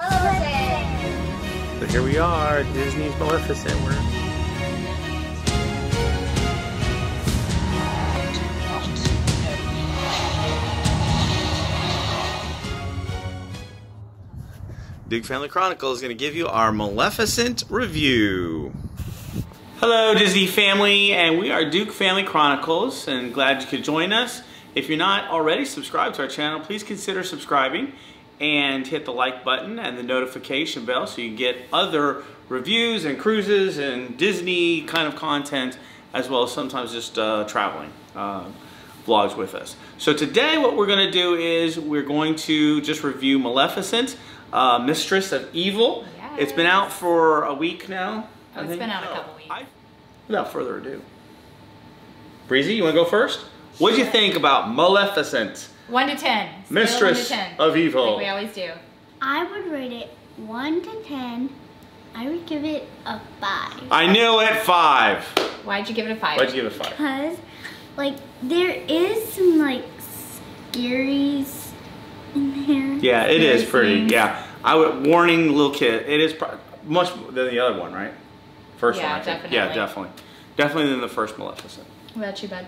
Maleficent. So here we are, Disney's Maleficent. Duke Family Chronicles is going to give you our Maleficent review. Hello Disney family, and we are Duke Family Chronicles, and glad you could join us. If you're not already subscribed to our channel, please consider subscribing and hit the like button and the notification bell so you can get other reviews and cruises and Disney kind of content, as well as sometimes just traveling vlogs with us. So today what we're going to do is we're going to just review Maleficent, Mistress of Evil. Yes. It's been out for a week now. It's been out a couple weeks. Without further ado, Breezy, you want to go first? What did you think about Maleficent? 1 to 10. Mistress 1 to 10. of Evil. Like we always do. I would rate it 1 to 10. I would give it a 5. I knew it. 5. Why'd you give it a 5? Why'd you give it a 5? Because, like, there is some, like, scaries in there. Yeah, it is pretty. Yeah, I would warning little kid. It is much than the other one, right? First one, I think. Definitely. Yeah, definitely. Definitely than the first Maleficent. What about you, bud?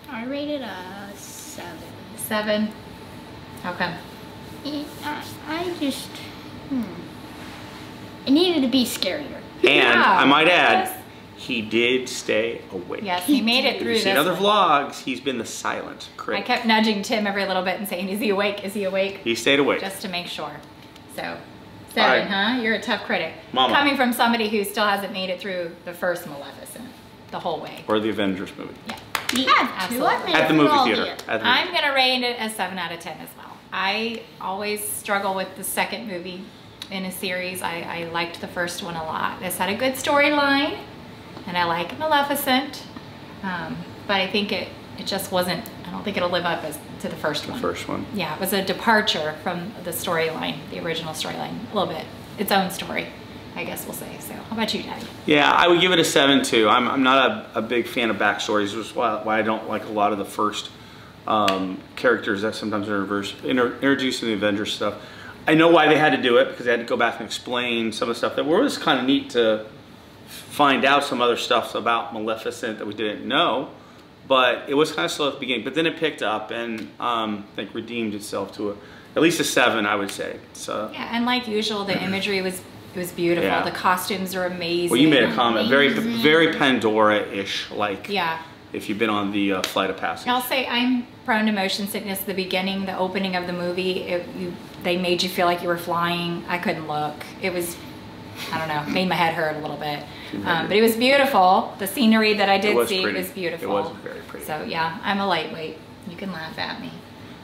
I rated a 7. 7. How come? I just, it needed to be scarier. And Wow. I might add, he did stay awake. Yes, he made it through You've this seen other one. vlogs, he's been the silent I critic. kept nudging Tim every little bit and saying, is he awake? Is he awake? He stayed awake. Just to make sure. So, 7, Alright. huh? You're a tough critic. Mama. Coming from somebody who still hasn't made it through the first Maleficent, the whole way. Or the Avengers movie. Yeah. You have two. Absolutely. At the movie theater. I'm going to rate it a 7 out of 10 as well. I always struggle with the second movie in a series. I liked the first one a lot. This had a good storyline, and I like Maleficent, but I think it just wasn't, I don't think it'll live up to the first one. The first one. Yeah, it was a departure from the storyline, the original storyline, a little bit. Its own story, I guess we'll say. So, how about you, Daddy? Yeah, I would give it a 7 too. I'm not a big fan of backstories, which is why I don't like a lot of the first characters that sometimes are introduced in the Avengers stuff. I know why they had to do it, because they had to go back and explain some of the stuff that was kind of neat to find out some other stuff about Maleficent that we didn't know. But it was kind of slow at the beginning, but then it picked up and I think redeemed itself to at least a 7, I would say. So yeah, and like usual, the imagery was beautiful. Yeah. The costumes are amazing. Well, you made a comment, very Pandora-ish, like yeah. if you've been on the Flight of Passage. I'll say I'm prone to motion sickness. The beginning, the opening of the movie, they made you feel like you were flying. I couldn't look. It was, I don't know, made my head hurt a little bit. But it was beautiful. The scenery that I did see was beautiful. It was very pretty. So yeah, I'm a lightweight. You can laugh at me.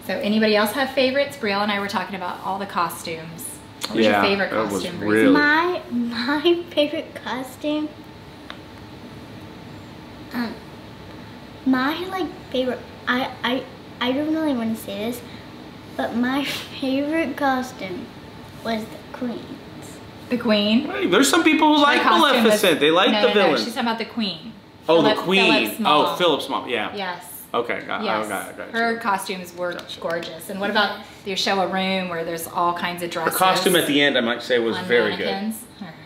So anybody else have favorites? Brielle and I were talking about all the costumes. What was your favorite costume, Breezy? Really... My favorite costume, my like favorite, I don't really want to say this, but my favorite costume was the Queen's. The Queen? Hey, there's some people who like Maleficent. They like the villain. She's talking about the Queen. Oh, the Queen. Philip's mom. Yeah. Yes. Okay, got it. Her costumes were gorgeous. And what about you show a room where there's all kinds of dresses? Her costume at the end, I might say, was very good.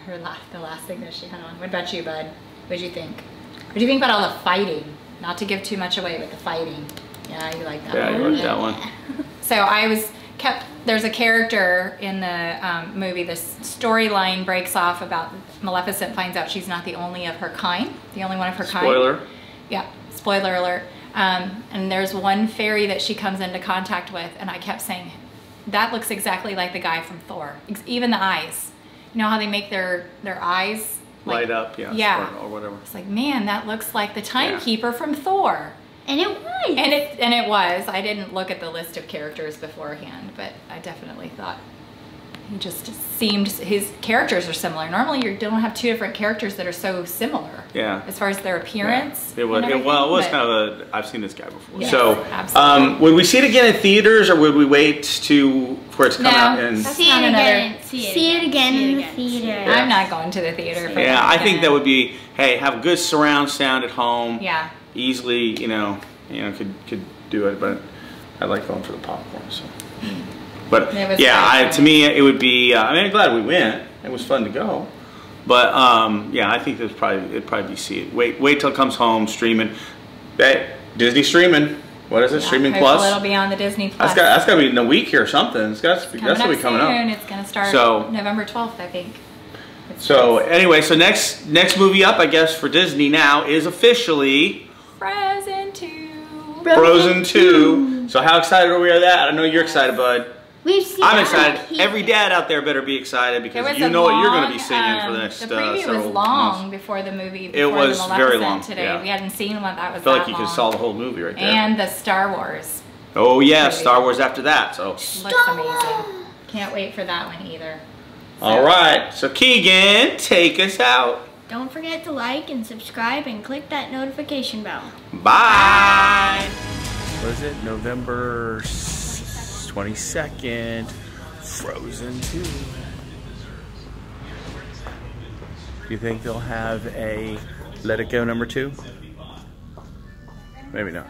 The last thing that she had on. What about you, bud? What did you think? What do you think about all the fighting? Not to give too much away, but the fighting. Yeah, you like that one. Yeah, you like that one. So there's a character in the movie, the storyline breaks off about Maleficent finds out she's not the only of her kind, the only one of her kind. Spoiler. Yeah, spoiler alert. And there's one fairy that she comes into contact with, and I kept saying, that looks exactly like the guy from Thor. Even the eyes. You know how they make their eyes light up, yeah. Or whatever. It's like, man, that looks like the timekeeper from Thor. And it was. And it was. I didn't look at the list of characters beforehand, but I definitely thought he just seemed, his characters are similar. Normally you don't have two different characters that are so similar. Yeah. As far as their appearance. Yeah. It was kind of a, I've seen this guy before. Yes, so, absolutely. would we see it again in theaters, or would we wait for it to come out? And See it again in the theater. Yeah. I'm not going to the theater for yeah, that I think that would be, hey, have good surround sound at home. Yeah. Easily, could do it, but I like going for the popcorn. So. But yeah, to me it would be. I mean, I'm glad we went. It was fun to go. But yeah, I think it'd probably be see it. Wait till it comes home streaming. Disney streaming. What is it? Yeah, streaming Plus. It'll be on the Disney Plus. That's got to be in a week here or something. That's got to be coming up. It's going to start November 12th, I think. Anyway, so next movie up, I guess, for Disney now is officially Frozen 2. Frozen 2. So how excited are we at that? I know you're excited, bud. I'm excited. Every dad out there better be excited because you know what you're going to be singing for the next The preview was long before the movie. It was very long. Today. Yeah. We hadn't seen one that was I felt like you could saw the whole movie right there. And the Star Wars. Oh yeah, Star Wars after that. So looks amazing. Can't wait for that one either. All right, so Keegan, take us out. Don't forget to like and subscribe and click that notification bell. Bye. What is it? November 22nd, Frozen 2. Do you think they'll have a Let It Go number 2? Maybe not.